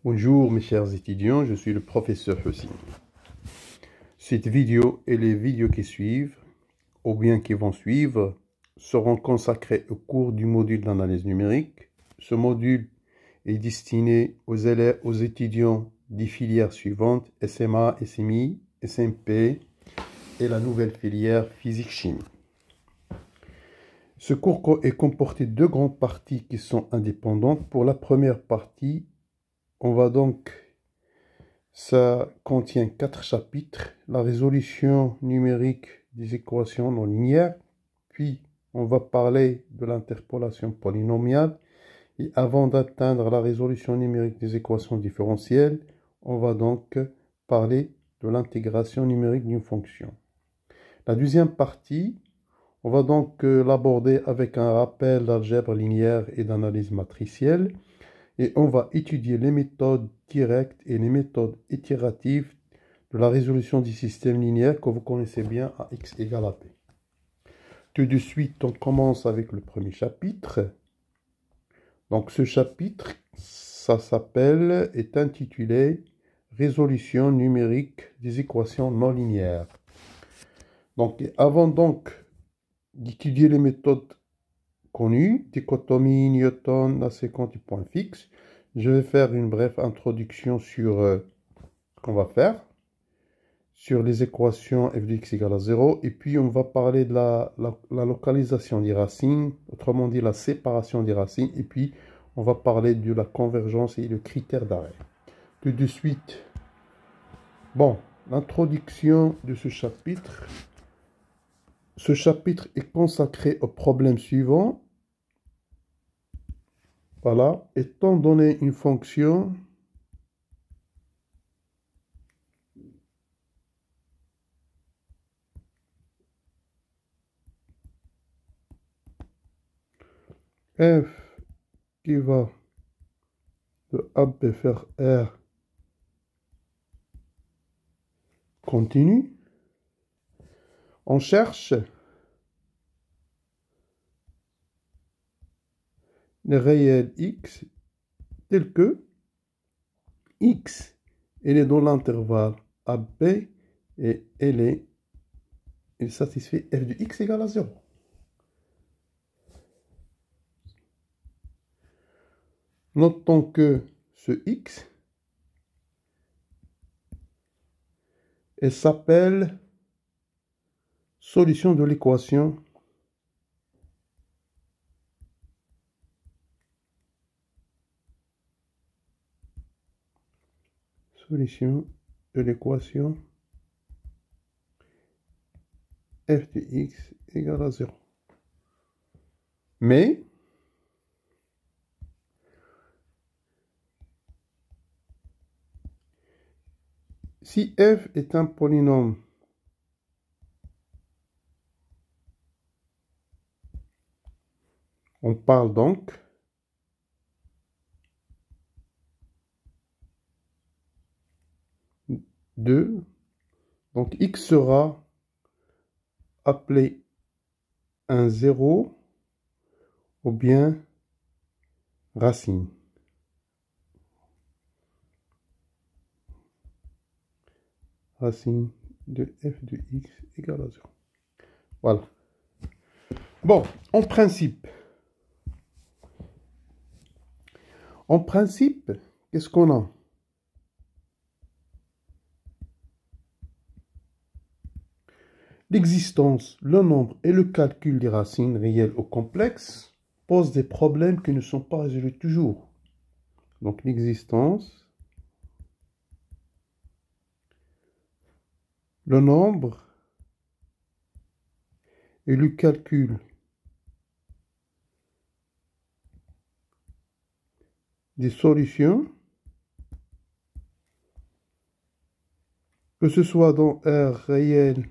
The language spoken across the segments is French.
Bonjour mes chers étudiants, je suis le professeur Hussein. Cette vidéo et les vidéos qui suivent, ou bien qui vont suivre, seront consacrées au cours du module d'analyse numérique. Ce module est destiné aux élèves, aux étudiants des filières suivantes, SMA, SMI, SMP et la nouvelle filière physique-chimie. Ce cours est comporté de deux grandes parties qui sont indépendantes. Pour la première partie, ça contient 4 chapitres, la résolution numérique des équations non linéaires, puis on va parler de l'interpolation polynomiale, et avant d'atteindre la résolution numérique des équations différentielles, on va donc parler de l'intégration numérique d'une fonction. La deuxième partie, on va donc l'aborder avec un rappel d'algèbre linéaire et d'analyse matricielle. Et on va étudier les méthodes directes et les méthodes itératives de la résolution du système linéaire que vous connaissez bien à x égale à p. Tout de suite, on commence avec le premier chapitre. Donc ce chapitre, est intitulé « Résolution numérique des équations non linéaires ». Donc avant d'étudier les méthodes connues, dichotomie, Newton, la séquence du point fixe, je vais faire une brève introduction sur ce qu'on va faire, sur les équations f de x égale à 0, et puis on va parler de la localisation des racines, autrement dit la séparation des racines, et puis on va parler de la convergence et le critère d'arrêt. Tout de suite, l'introduction de ce chapitre. Ce chapitre est consacré au problème suivant. Voilà, étant donné une fonction f qui va de AB vers R continue, on cherche les réels x tels que x, elle est dans l'intervalle AB et elle satisfait f de x égale à 0. Notons que ce x, elle s'appelle solution de l'équation f de x égale à 0. Mais si f est un polynôme on parle donc de, donc x sera appelé un 0 ou bien racine. Racine de f de x égale à 0. Voilà. Bon, en principe, qu'est-ce qu'on a? L'existence, le nombre et le calcul des racines réelles ou complexes posent des problèmes qui ne sont pas résolus toujours. Donc l'existence, le nombre et le calcul des solutions, que ce soit dans R réel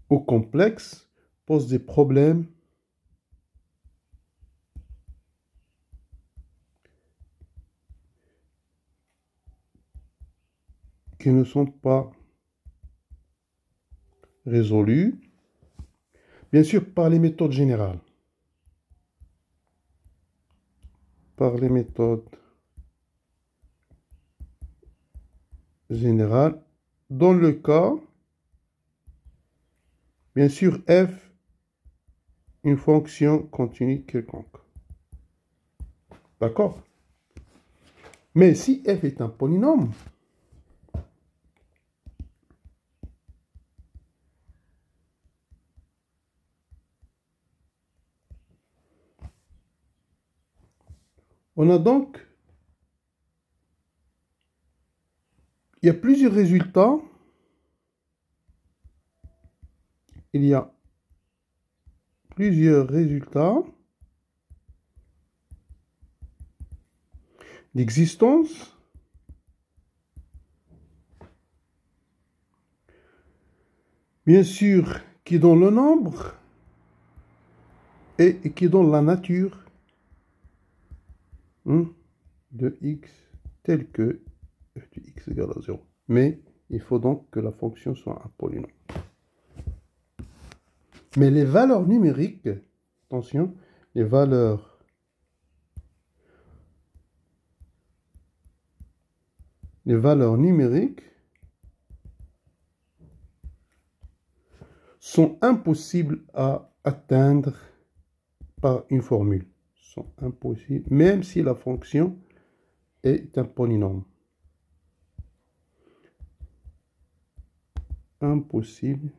ou complexe, posent des problèmes qui ne sont pas résolus, bien sûr par les méthodes générales. Par les méthodes général. Dans le cas, bien sûr, f, une fonction continue quelconque. D'accord? Mais si f est un polynôme, on a donc, il y a plusieurs résultats. Il y a plusieurs résultats d'existence bien sûr qui donnent le nombre et qui donnent la nature de x tel que f de x égale à 0. Mais il faut donc que la fonction soit un polynôme. Mais les valeurs numériques, attention, les valeurs numériques sont impossibles à atteindre par une formule. Sont impossibles, même si la fonction est un polynôme. Impossible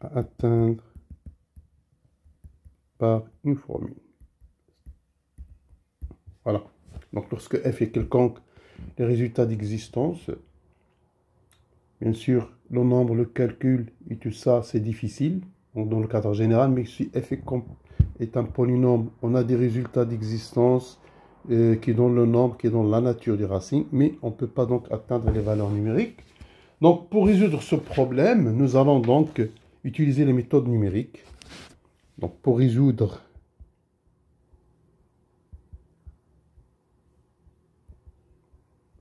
à atteindre par une formule. Voilà. Donc lorsque f est quelconque, les résultats d'existence, bien sûr, le nombre, le calcul et tout ça, c'est difficile donc dans le cadre général, mais si f est un polynôme, on a des résultats d'existence qui donnent le nombre, qui donnent la nature des racines, mais on ne peut pas donc atteindre les valeurs numériques. Donc pour résoudre ce problème, nous allons donc utiliser les méthodes numériques. Donc pour résoudre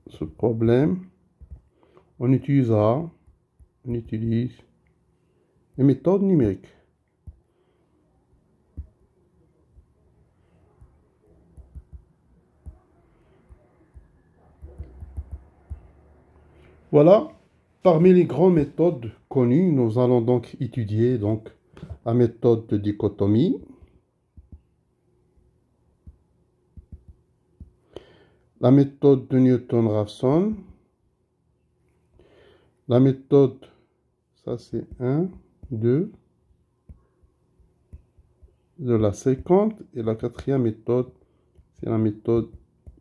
ce problème, on utilise les méthodes numériques. Voilà, parmi les grandes méthodes connues, nous allons donc étudier la méthode de dichotomie, la méthode de Newton-Raphson, la méthode, ça c'est 1, 2, de la séquente, et la quatrième méthode, c'est la méthode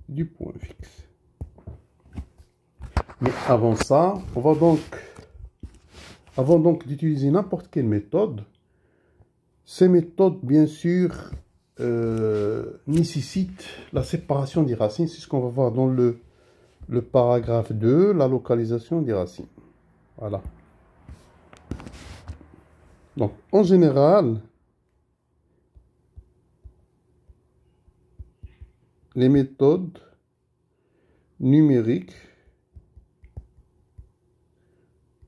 du point fixe. Mais avant ça, avant donc d'utiliser n'importe quelle méthode, ces méthodes, bien sûr, nécessitent la séparation des racines. C'est ce qu'on va voir dans le paragraphe 2, la localisation des racines. Voilà. Donc, en général, les méthodes numériques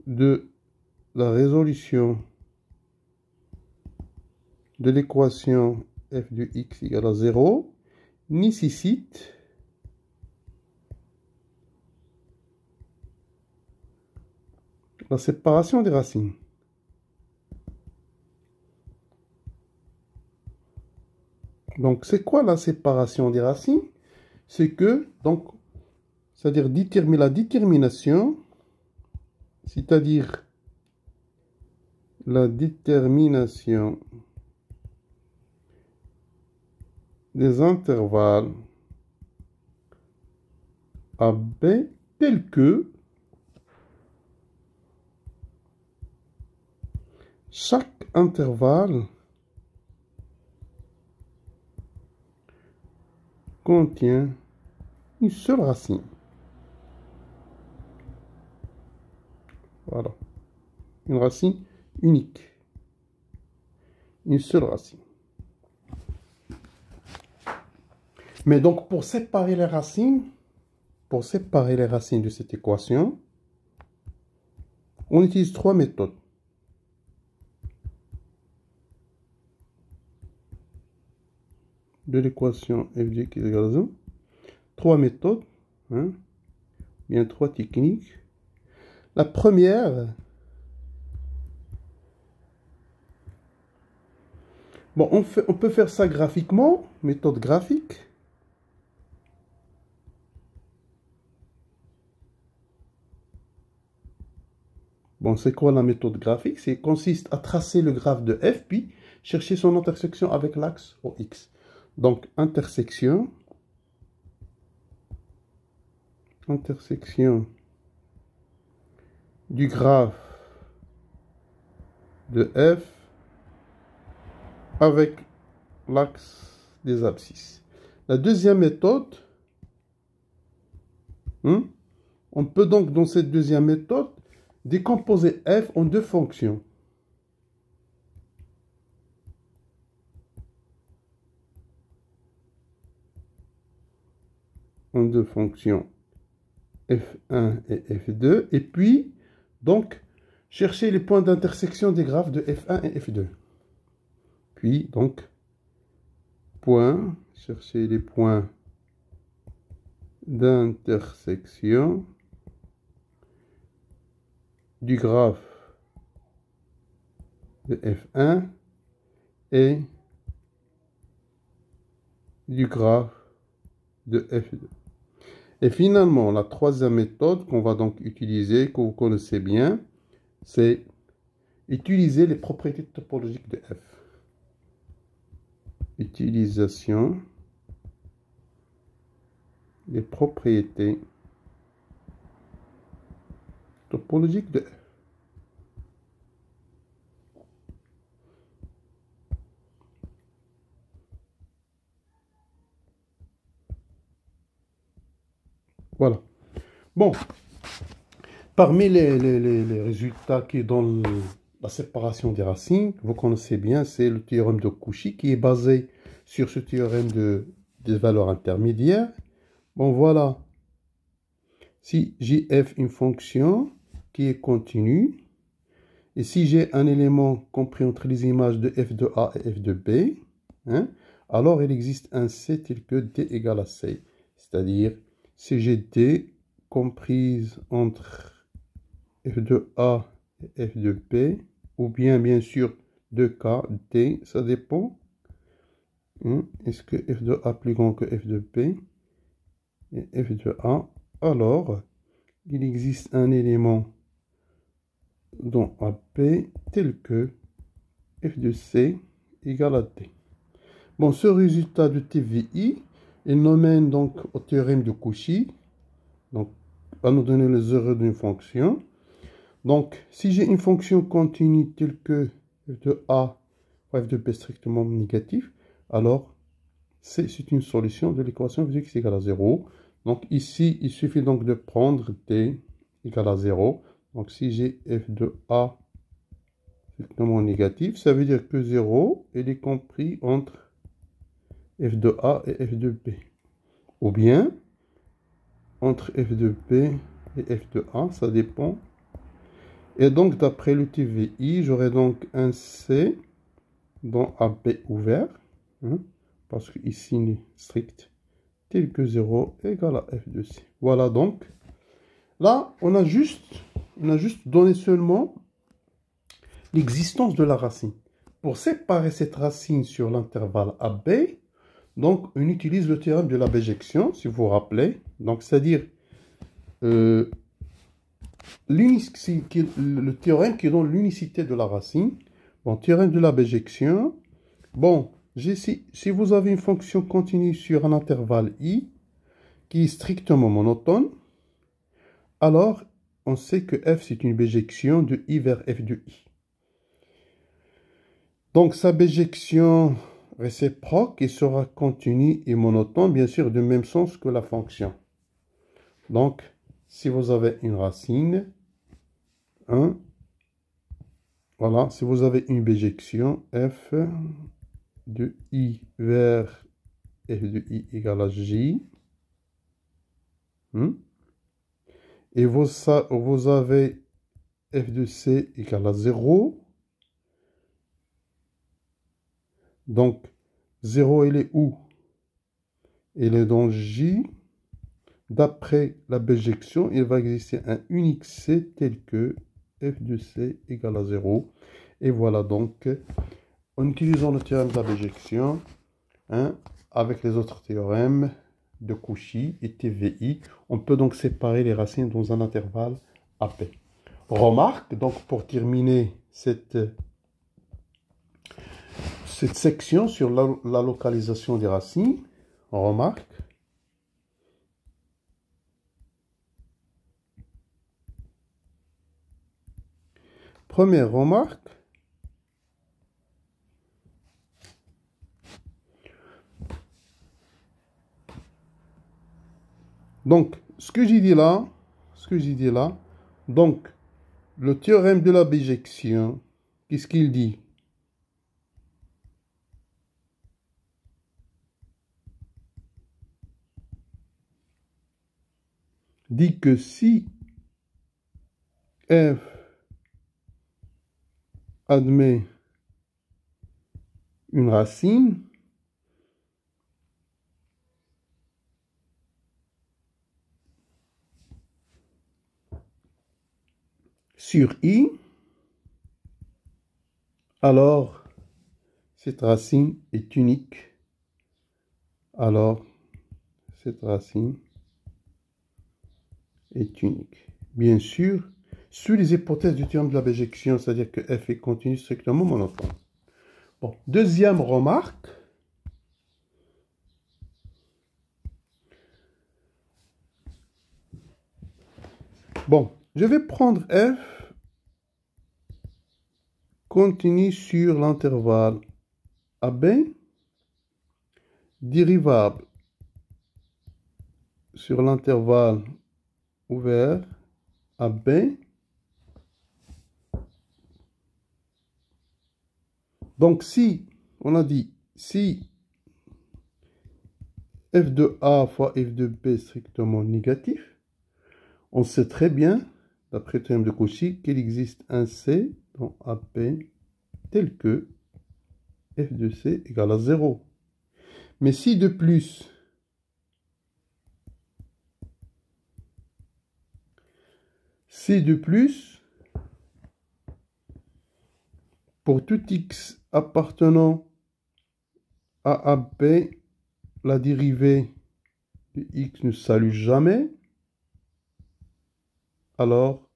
de la résolution de l'équation f de x égale à 0 nécessitent la séparation des racines. Donc, c'est quoi la séparation des racines? C'est que, donc, c'est-à-dire la détermination, c'est-à-dire la détermination des intervalles a b tel que chaque intervalle contient une seule racine. Voilà. Une racine unique. Une seule racine. Mais donc, pour séparer les racines de cette équation, on utilise trois méthodes. De l'équation f de x égale à 0. Trois méthodes. Hein. Bien, trois techniques. La première, bon, on peut faire ça graphiquement, méthode graphique. Bon, c'est quoi la méthode graphique? C'est consiste à tracer le graphe de f, puis chercher son intersection avec l'axe OX. Donc, intersection du graphe de f avec l'axe des abscisses. La deuxième méthode, on peut donc dans cette deuxième méthode décomposer f en deux fonctions. En deux fonctions f1 et f2, et puis donc chercher les points d'intersection des graphes de f1 et f2. Puis donc chercher les points d'intersection du graphe de f1 et du graphe de f2. Et finalement, la troisième méthode qu'on va donc utiliser, que vous connaissez bien, c'est utiliser les propriétés topologiques de f. Utilisation des propriétés topologiques de f. Voilà. Bon, parmi les résultats qui donnent la séparation des racines, vous connaissez bien, c'est le théorème de Cauchy qui est basé sur ce théorème des valeurs intermédiaires. Bon, voilà. Si j'ai f une fonction qui est continue, et si j'ai un élément compris entre les images de f de A et f de B, alors il existe un C tel que D égale à C. C'est-à-dire, si j'ai D comprise entre f de A et f de B, ou bien sûr 2K, D, ça dépend. Est-ce que f de A plus grand que f de B et f de A? Alors, il existe un élément dans AP tel que f de C égale à D. Bon, ce résultat de TVI, il nous mène donc au théorème de Cauchy. Donc, va nous donner les erreurs d'une fonction. Donc, si j'ai une fonction continue telle que f de A ou f de B strictement négatif, alors c'est une solution de l'équation f de x égale à 0. Donc ici, il suffit donc de prendre t égale à 0. Donc si j'ai f de A strictement négatif, ça veut dire que 0 il est compris entre f de A et f de B. Ou bien entre f de B et f de A, ça dépend. Et donc d'après le TVI, j'aurai donc un C dans AB ouvert. Parce que ici il est strict tel que 0 égale à f de c. Voilà donc. Là, on a juste donné seulement l'existence de la racine. Pour séparer cette racine sur l'intervalle AB, donc on utilise le théorème de la béjection, si vous vous rappelez. Donc c'est-à-dire le théorème qui donne l'unicité de la racine. Bon, théorème de la béjection. Bon, si vous avez une fonction continue sur un intervalle i qui est strictement monotone, alors on sait que f c'est une béjection de i vers f de i. Donc sa béjection réciproque et sera continue et monotone, bien sûr, du même sens que la fonction. Donc, si vous avez une racine, voilà, si vous avez une béjection f de i vers f de i égale à j, et vous avez f de c égale à 0, donc 0 il est où? Il est dans j, D'après la bijection, il va exister un unique C tel que f de C égale à 0. Et voilà donc, en utilisant le théorème de la bijection, avec les autres théorèmes de Cauchy et TVI, on peut donc séparer les racines dans un intervalle AP. Remarque, donc pour terminer cette section sur la localisation des racines, remarque, première remarque, donc ce que j'ai dit là, donc le théorème de la bijection, qu'est-ce qu'il dit? Dit que si f admet une racine, sur I, alors cette racine est unique. Alors cette racine est unique. Bien sûr, sous les hypothèses du théorème de la bijection, c'est-à-dire que f est continu strictement monotone. Bon, deuxième remarque. Bon, je vais prendre f continu sur l'intervalle AB, dérivable sur l'intervalle ouvert AB. Donc si, on a dit, si f de A fois f de B est strictement négatif, on sait très bien, d'après le théorème de Cauchy, qu'il existe un C dans AP tel que f de C égale à 0. Mais si de plus, pour tout x appartenant à AB, la dérivée de x ne salue jamais, alors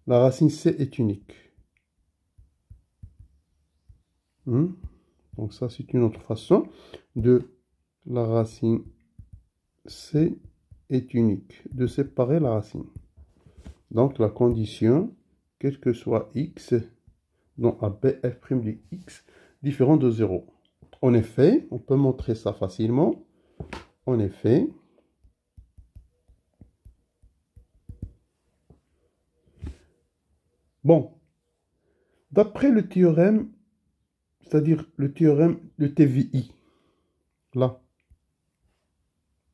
la racine C est unique. Donc ça, c'est une autre façon de la racine C est unique, de séparer la racine. Donc la condition, quel que soit x, dont AB f' de x, différent de 0. En effet, on peut montrer ça facilement. En effet, bon, d'après le théorème, c'est-à-dire le théorème de TVI, là,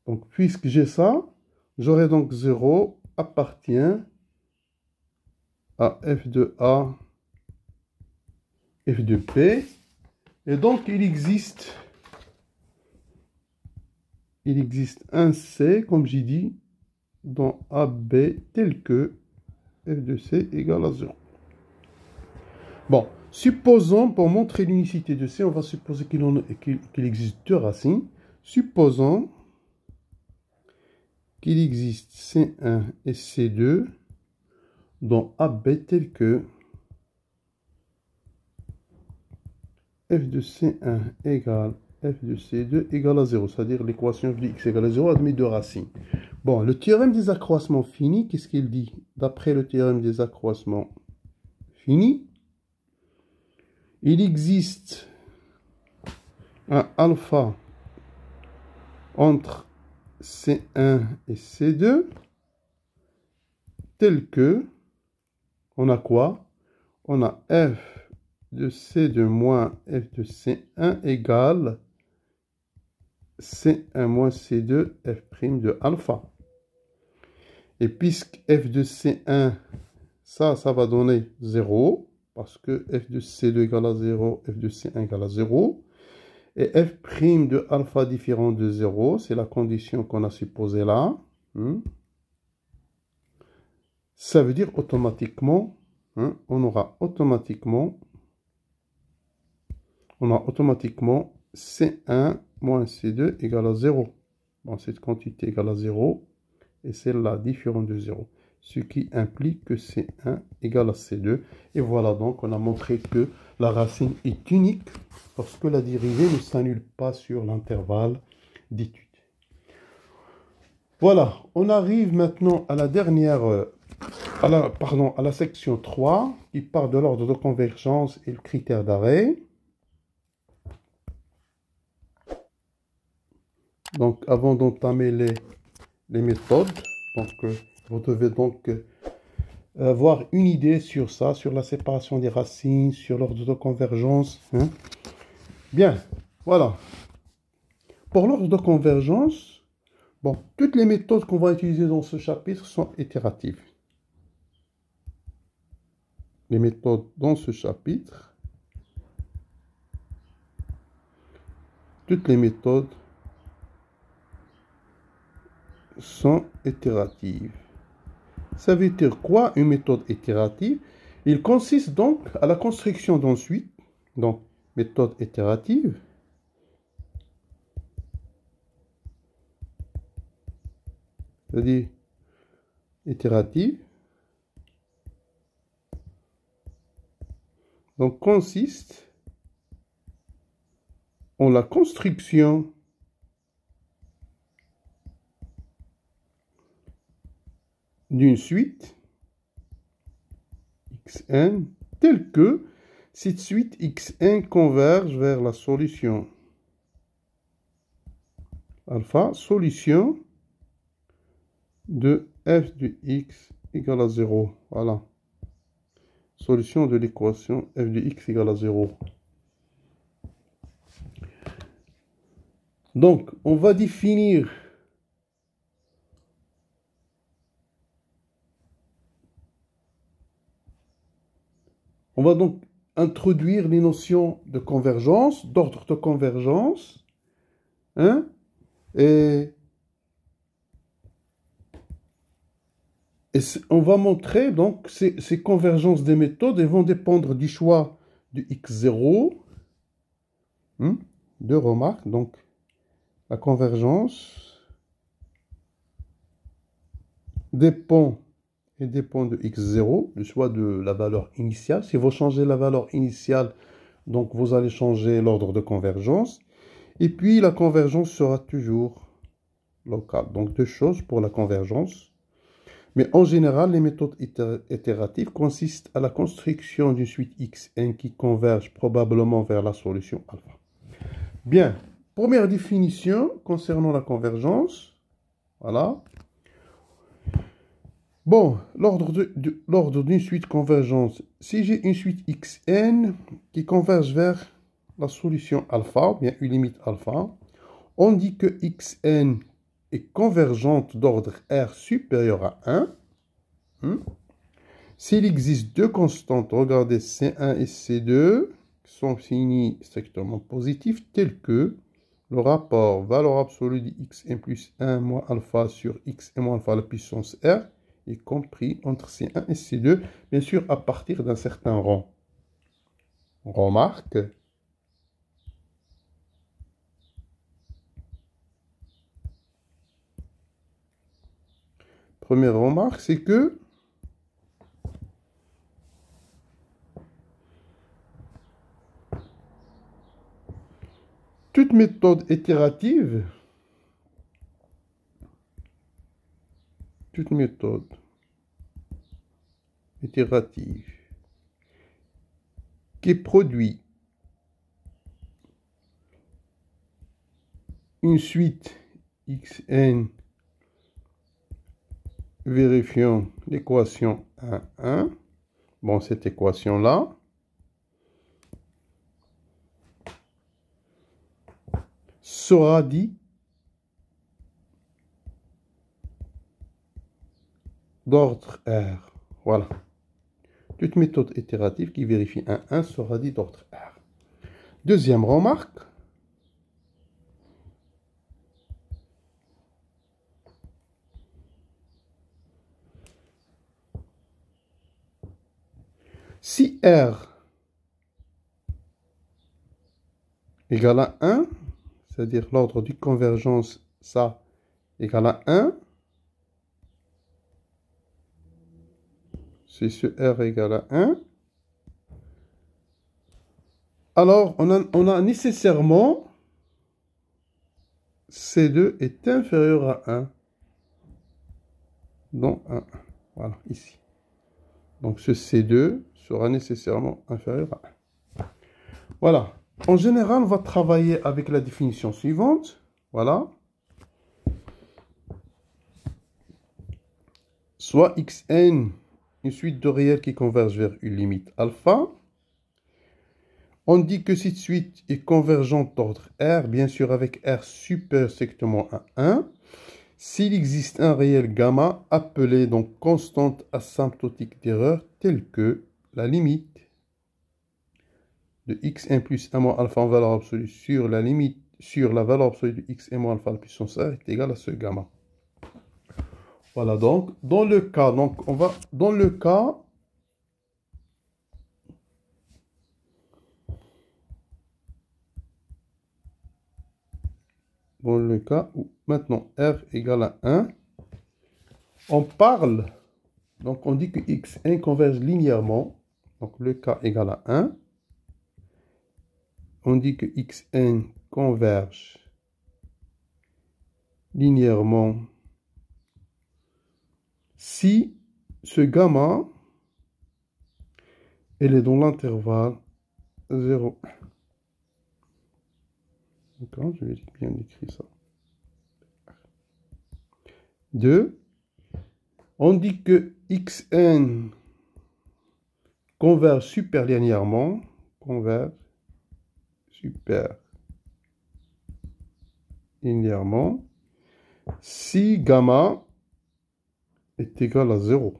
donc puisque j'ai ça, j'aurai donc 0 appartient à f de A, f de P, et donc il existe un C, comme j'ai dit, dans AB tel que f de C égale à 0. Bon, supposons, pour montrer l'unicité de C, on va supposer qu'il existe deux racines. Supposons qu'il existe C1 et C2 dont AB tel que f de C1 égale f de C2 égale à 0, c'est-à-dire l'équation f de x égale à 0 admet deux racines. Bon, le théorème des accroissements finis, qu'est-ce qu'il dit? D'après le théorème des accroissements finis, il existe un alpha entre C1 et C2 tel que, on a quoi? On a f de C2 moins f de C1 égale C1 moins C2 f' de alpha. Et puisque f de C1, ça va donner 0, parce que f de C2 égale à 0, f de C1 égale à 0. Et f' de alpha différent de 0, c'est la condition qu'on a supposée là. Ça veut dire automatiquement, on aura automatiquement C1 moins C2 égale à 0. Bon, cette quantité égale à 0 et celle-là différente de 0. Ce qui implique que C1 égale à C2. Et voilà donc, on a montré que la racine est unique parce que la dérivée ne s'annule pas sur l'intervalle d'étude. Voilà, on arrive maintenant à la dernière, à la section 3 qui part de l'ordre de convergence et le critère d'arrêt. Donc, avant d'entamer les méthodes, donc, vous devez donc avoir une idée sur ça, sur la séparation des racines, sur l'ordre de convergence. Bien, voilà. Pour l'ordre de convergence, bon, toutes les méthodes qu'on va utiliser dans ce chapitre sont itératives. Les méthodes dans ce chapitre, toutes les méthodes sont itératives. Ça veut dire quoi, une méthode itérative? Il consiste donc à la construction d'une suite, donc méthode itérative, c'est-à-dire itérative, donc consiste en la construction d'une suite xn telle que cette suite xn converge vers la solution alpha, solution de f de x égale à 0. Voilà. Solution de l'équation f de x égale à 0. Donc, on va définir on va donc introduire les notions de convergence, d'ordre de convergence, et on va montrer donc ces convergences des méthodes, elles vont dépendre du choix du x0. Deux remarques, donc la convergence dépend de x0, le choix de la valeur initiale. Si vous changez la valeur initiale, donc vous allez changer l'ordre de convergence. Et puis la convergence sera toujours locale. Donc deux choses pour la convergence. Mais en général, les méthodes itératives consistent à la construction d'une suite xn qui converge probablement vers la solution alpha. Bien, première définition concernant la convergence. Voilà. Bon, l'ordre d'une suite convergence. Si j'ai une suite xn qui converge vers la solution alpha, ou bien une limite alpha, on dit que xn est convergente d'ordre R supérieur à 1. S'il existe deux constantes, regardez C1 et C2, qui sont signées strictement positives, telles que le rapport valeur absolue de xn plus 1 moins alpha sur xn moins alpha à la puissance R est compris entre C1 et C2, bien sûr à partir d'un certain rang. Remarque. Première remarque, c'est que toute méthode itérative, qui produit une suite xn vérifiant l'équation 1,1, bon, cette équation-là, sera dit d'ordre R. Voilà. Toute méthode itérative qui vérifie 1,1 sera dit d'ordre R. Deuxième remarque. Si R égale à 1, c'est-à-dire l'ordre de convergence, ça, égale à 1, c'est ce R égale à 1, alors on a nécessairement C2 est inférieur à 1. Donc 1. Voilà, ici. Donc ce C2 sera nécessairement inférieur à 1. Voilà. En général, on va travailler avec la définition suivante. Voilà. Soit xn, une suite de réels qui convergent vers une limite alpha. On dit que cette suite est convergente d'ordre R, bien sûr avec R supérieur strictement à 1. S'il existe un réel gamma appelé donc constante asymptotique d'erreur telle que la limite de xn plus 1 moins alpha en valeur absolue sur la valeur absolue de xn moins alpha à la puissance R est égale à ce gamma. Voilà donc, dans le cas, où maintenant R égale à 1, on parle, donc on dit que xn converge linéairement, donc le cas égale à 1, on dit que xn converge linéairement si ce gamma, elle est dans l'intervalle 0. D'accord, je vais bien écrire ça. 2. On dit que xn converge superlinéairement, si gamma est égal à 0.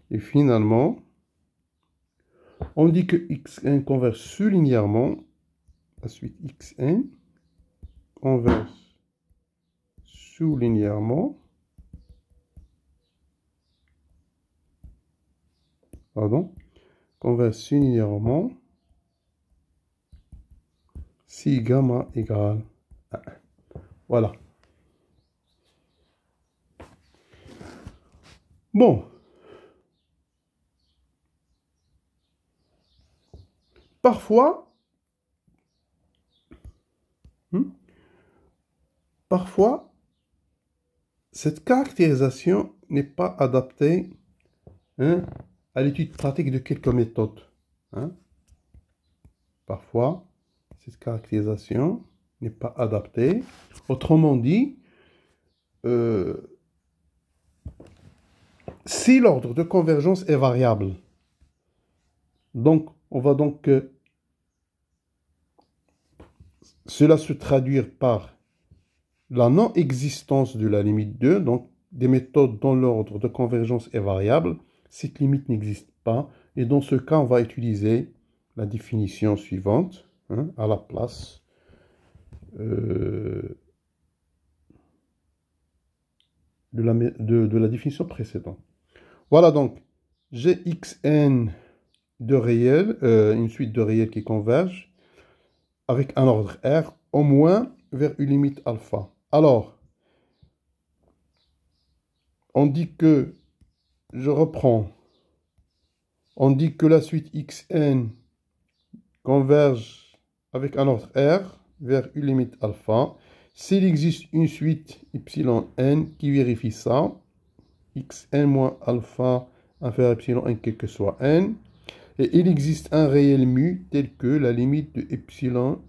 Et finalement, on dit que xn converge sous-linéairement, la suite xn converge sous-linéairement, converge sous-linéairement si gamma égale à 1. Voilà. Bon. Parfois, cette caractérisation n'est pas adaptée à l'étude pratique de quelques méthodes. Parfois, cette caractérisation n'est pas adaptée. Autrement dit, si l'ordre de convergence est variable, donc on va donc cela se traduire par la non-existence de la limite 2, donc des méthodes dont l'ordre de convergence est variable, cette limite n'existe pas, et dans ce cas, on va utiliser la définition suivante à la place de la définition précédente. Voilà donc, j'ai xn de réels, une suite de réels qui convergent avec un ordre R, au moins vers une limite alpha. Alors, on dit que, je reprends, on dit que la suite xn converge avec un ordre R vers une limite alpha. S'il existe une suite epsilon n qui vérifie ça, xn moins alpha inférieur à epsilon n quel que soit n, et il existe un réel mu tel que la limite de epsilon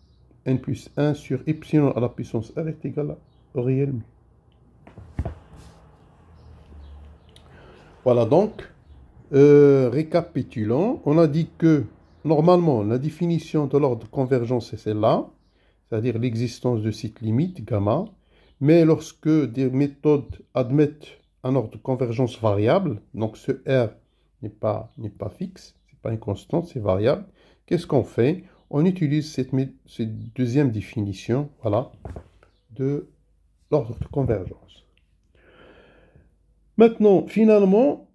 n plus 1 sur epsilon à la puissance r est égale au réel mu. Voilà donc, récapitulons, on a dit que normalement la définition de l'ordre de convergence est celle-là, c'est-à-dire l'existence de cette limite gamma, mais lorsque des méthodes admettent un ordre de convergence variable, donc ce R n'est pas fixe, c'est pas une constante, c'est variable, qu'est-ce qu'on fait? On utilise cette deuxième définition, voilà, de l'ordre de convergence. Maintenant, finalement,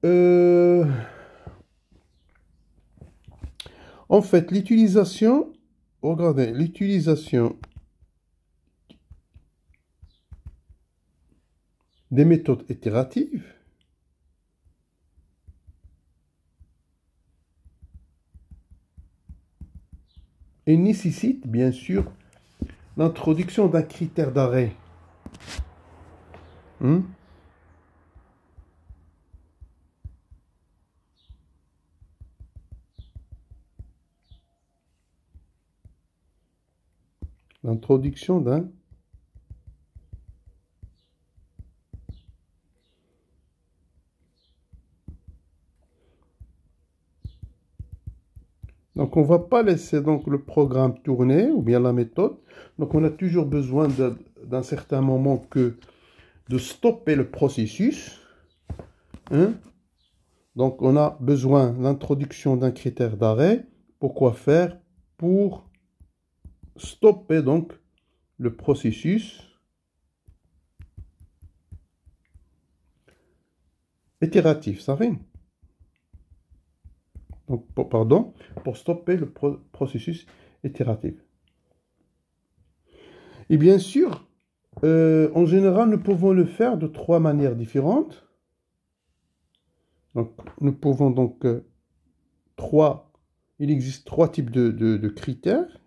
En fait, l'utilisation, regardez, l'utilisation des méthodes itératives et nécessite bien sûr l'introduction d'un critère d'arrêt. L'introduction d'un donc on va pas laisser donc le programme tourner ou bien la méthode. Donc on a toujours besoin d'un certain moment de stopper le processus. Donc on a besoin de l'introduction d'un critère d'arrêt. Pourquoi faire? Pour stopper donc le processus itératif, ça rime. Donc, pour stopper le processus itératif. Et bien sûr, en général, nous pouvons le faire de 3 manières différentes. Donc, nous pouvons donc il existe 3 types de critères.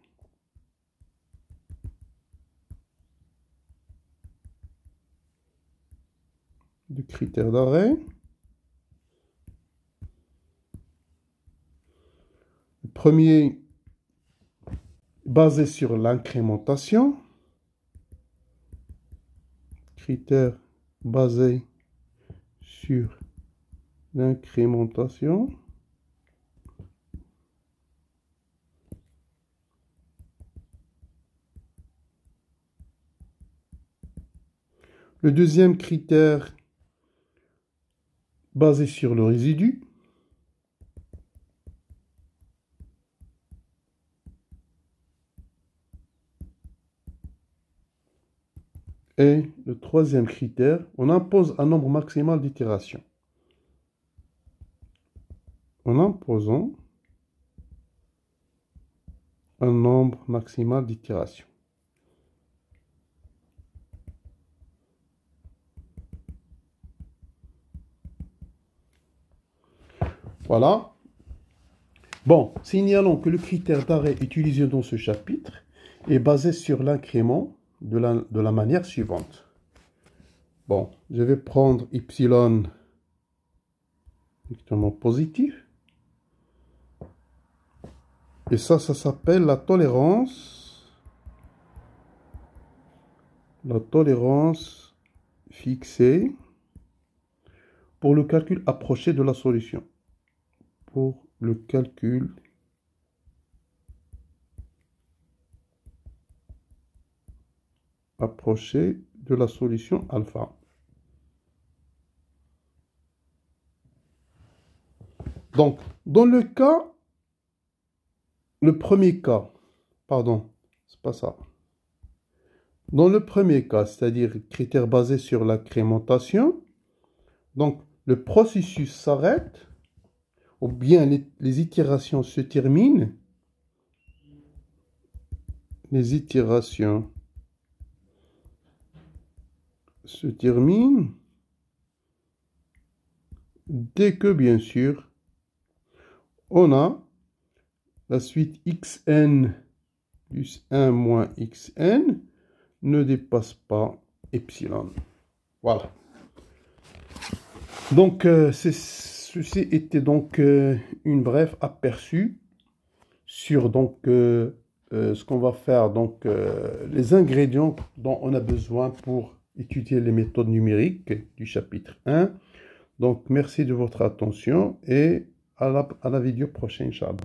De critères d'arrêt. Le premier, basé sur l'incrémentation. Critère basé sur l'incrémentation. Le deuxième critère basé sur le résidu. Et le troisième critère, on impose un nombre maximal d'itérations. En imposant un nombre maximal d'itérations. Voilà. Bon, signalons que le critère d'arrêt utilisé dans ce chapitre est basé sur l'incrément de la manière suivante. Bon, je vais prendre y directement positif. Et ça s'appelle la tolérance. La tolérance fixée pour le calcul approché de la solution. Pour le calcul approché de la solution alpha. Donc, dans le premier cas, pardon, c'est pas ça. Dans le premier cas, c'est-à-dire critère basé sur l'incrémentation, donc le processus s'arrête, ou bien les itérations se terminent. Les itérations se terminent dès que, bien sûr, on a la suite xn plus 1 moins xn ne dépasse pas epsilon. Voilà. Donc, ceci était donc une brève aperçu sur donc ce qu'on va faire, donc les ingrédients dont on a besoin pour étudier les méthodes numériques du chapitre 1. Donc, merci de votre attention et à la vidéo prochaine, Inch'Allah.